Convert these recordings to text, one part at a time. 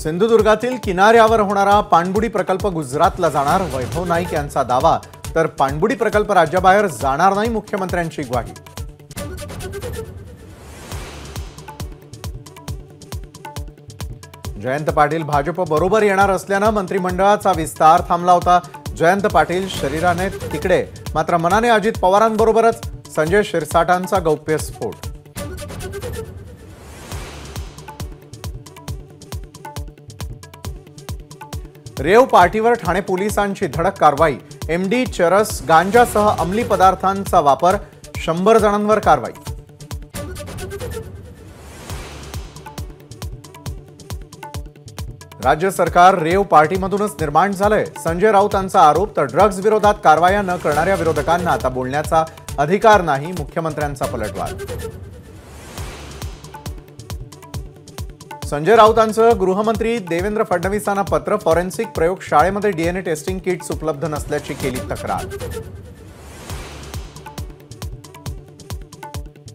सिंधुदुर्गातील किनाऱ्यावर होणारा पाणबुडी प्रकल्प गुजरातला जाणार, वैभव नाईक यांचा दावा। तर पाणबुडी प्रकल्प राज्याबाहेर जाणार नाही, मुख्यमंत्र्यांची ग्वाही। जयंत पाटील भाजप बरोबर येणार असल्याने मंत्रिमंडळाचा विस्तार थांबला होता। जयंत पाटील शरीराने तिकडे, मात्र मनाने अजित पवारांबरोबरच। संजय शिरसाटांचा गौप्यस्फोट। रेव पार्टीवर ठाणे पोलिसांची धडक कारवाई। एमडी चरस गांजासह अंमली पदार्थांचा वापर, 100 जणांवर कारवाई। राज्य सरकार रेव पार्टीमधूनच निर्माण झालंय, संजय राऊतांचा आरोप। तर ड्रग्ज विरोधात कारवाया न करणाऱ्या विरोधकांना आता बोलण्याचा अधिकार नाही, मुख्यमंत्र्यांचा पलटवार। संजय राऊतांचं गृहमंत्री देवेंद्र फडणवीसांना पत्र। फॉरेन्सिक प्रयोगशाळेमध्ये डीएनए टेस्टिंग किट्स उपलब्ध नसल्याची केली तक्रार।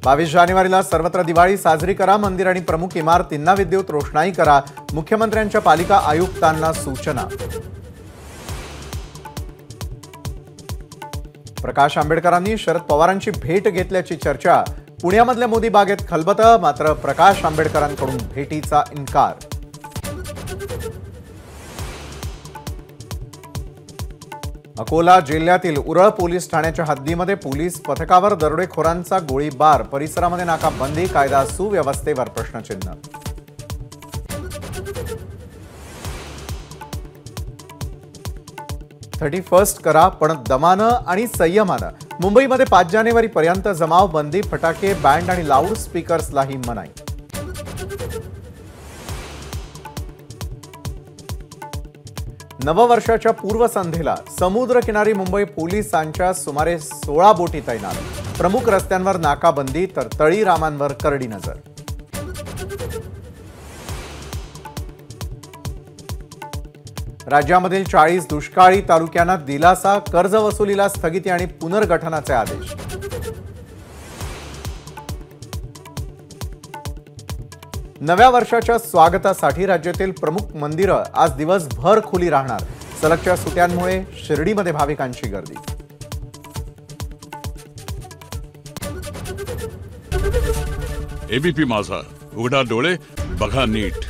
22 जानेवारीला सर्वत्र दिवाळी साजरी करा। मंदिर आणि प्रमुख इमारतींना विद्युत रोषणाई करा, मुख्यमंत्र्यांच्या पालिका आयुक्तांना सूचना। प्रकाश आंबेडकरांनी शरद पवारांची भेट घेतल्याची चर्चा। पुण्यामधल्या मोदी बागेत खलबतं, मात्र प्रकाश आंबेडकरांकडून भेटीचा इन्कार। अकोला जिल्ह्यातील उरळ पोलीस ठाण्याच्या हद्दीमध्ये पोलीस पथकावर दरोडेखोरांचा गोळीबार। परिसरामध्ये नाकाबंदी, कायदा सुव्यवस्थेवर प्रश्नचिन्ह। थर्टी फर्स्ट करा, पण दमानं आणि संयमानं। मुंबईमध्ये 5 जानेवारीपर्यंत जमाव बंदी, फटाके, बँड आणि लाऊड स्पीकर्सलाही मनाई। नववर्षाच्या पूर्वसंध्येला समुद्रकिनारी मुंबई पोलिसांच्या सुमारे 16 बोटी तैनात। प्रमुख रस्त्यांवर नाकाबंदी, तर तळीरामांवर करडी नजर। राज्यामधील 40 दुष्काळी तालुक्यांना दिलासा, कर्ज वसुलीला स्थगिती आणि पुनर्गठनाचे आदेश। नव्या वर्षाच्या स्वागतासाठी राज्यातील प्रमुख मंदिरं आज दिवसभर खुली राहणार। सलगच्या सुट्यांमुळे शिर्डीमध्ये भाविकांची गर्दी। एबीपी माझा, उघडा डोळे बघा नीट।